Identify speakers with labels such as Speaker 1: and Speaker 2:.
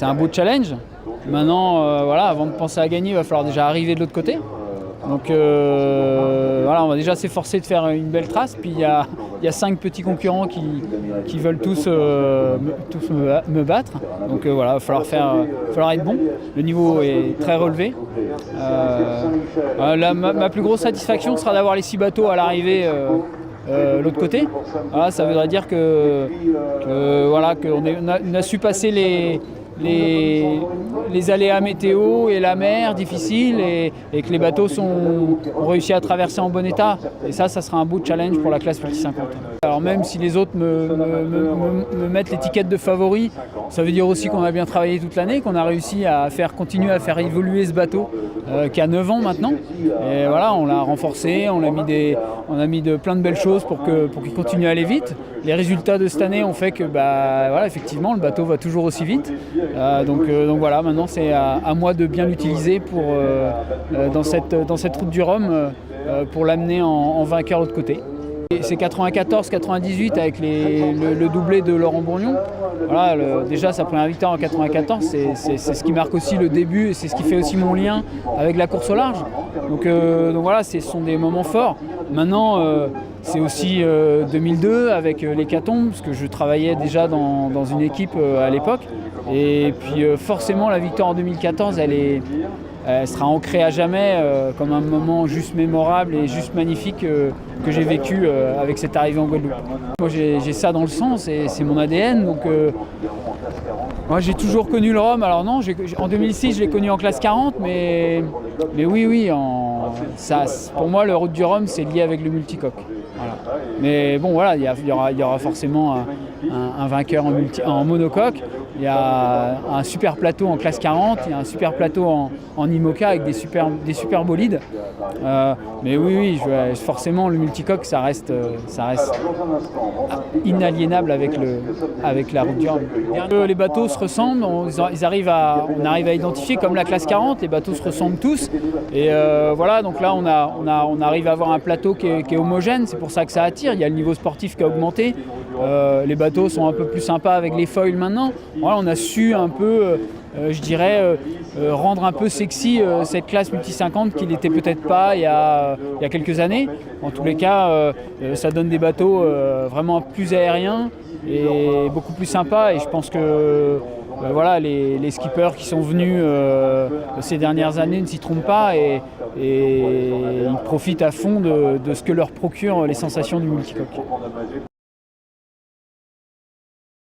Speaker 1: c'est un beau challenge. Maintenant, voilà, avant de penser à gagner, il va falloir déjà arriver de l'autre côté. Donc voilà, on va déjà s'efforcer de faire une belle trace. Puis il y a 5 petits concurrents qui veulent tous me battre. Donc voilà, il va falloir être bon. Le niveau est très relevé. Ma plus grosse satisfaction sera d'avoir les 6 bateaux à l'arrivée l'autre côté. Voilà, ça voudrait dire voilà, qu'on a su passer les aléas météo et la mer difficile et que les bateaux ont réussi à traverser en bon état. Et ça sera un beau challenge pour la classe Multi 50. Alors même si les autres me mettent l'étiquette de favori, ça veut dire aussi qu'on a bien travaillé toute l'année, qu'on a réussi à continuer à faire évoluer ce bateau qui a 9 ans maintenant. Et voilà, on l'a renforcé, on a mis plein de belles choses pour qu'il continue à aller vite. Les résultats de cette année ont fait que voilà, effectivement, le bateau va toujours aussi vite. Donc voilà, maintenant c'est à moi de bien l'utiliser dans cette route du Rhum pour l'amener en vainqueur de l'autre côté. C'est 94-98 avec le doublé de Laurent Bourgnon. Voilà, déjà sa première victoire en 94, c'est ce qui marque aussi le début et c'est ce qui fait aussi mon lien avec la course au large. Donc voilà, ce sont des moments forts. Maintenant, c'est aussi 2002 avec l'hécatombe, parce que je travaillais déjà dans une équipe à l'époque. Et puis forcément, la victoire en 2014, elle sera ancrée à jamais comme un moment juste mémorable et juste magnifique que j'ai vécu avec cette arrivée en Guadeloupe. Moi j'ai ça dans le sang, c'est mon ADN. Donc moi j'ai toujours connu le Rhum. Alors non, en 2006 je l'ai connu en classe 40, mais oui, pour moi le route du Rhum c'est lié avec le multicoque. Voilà. Mais bon voilà, il y aura forcément un vainqueur en monocoque. Il y a un super plateau en classe 40, il y a un super plateau en IMOCA avec des super bolides. Mais oui, forcément le multicoque ça reste inaliénable avec la route du Rhum. Les bateaux se ressemblent, on arrive à identifier comme la classe 40, les bateaux se ressemblent tous. Et voilà, donc là on arrive à avoir un plateau qui est homogène, c'est pour ça que ça attire. Il y a le niveau sportif qui a augmenté. Les bateaux sont un peu plus sympas avec les foils maintenant. Voilà, on a su un peu, je dirais, rendre un peu sexy cette classe Multi 50 qui n'était peut-être pas il y a quelques années. En tous les cas, ça donne des bateaux vraiment plus aériens et beaucoup plus sympas. Et je pense que voilà, les skippers qui sont venus ces dernières années ne s'y trompent pas et ils profitent à fond de ce que leur procurent les sensations du multicoque.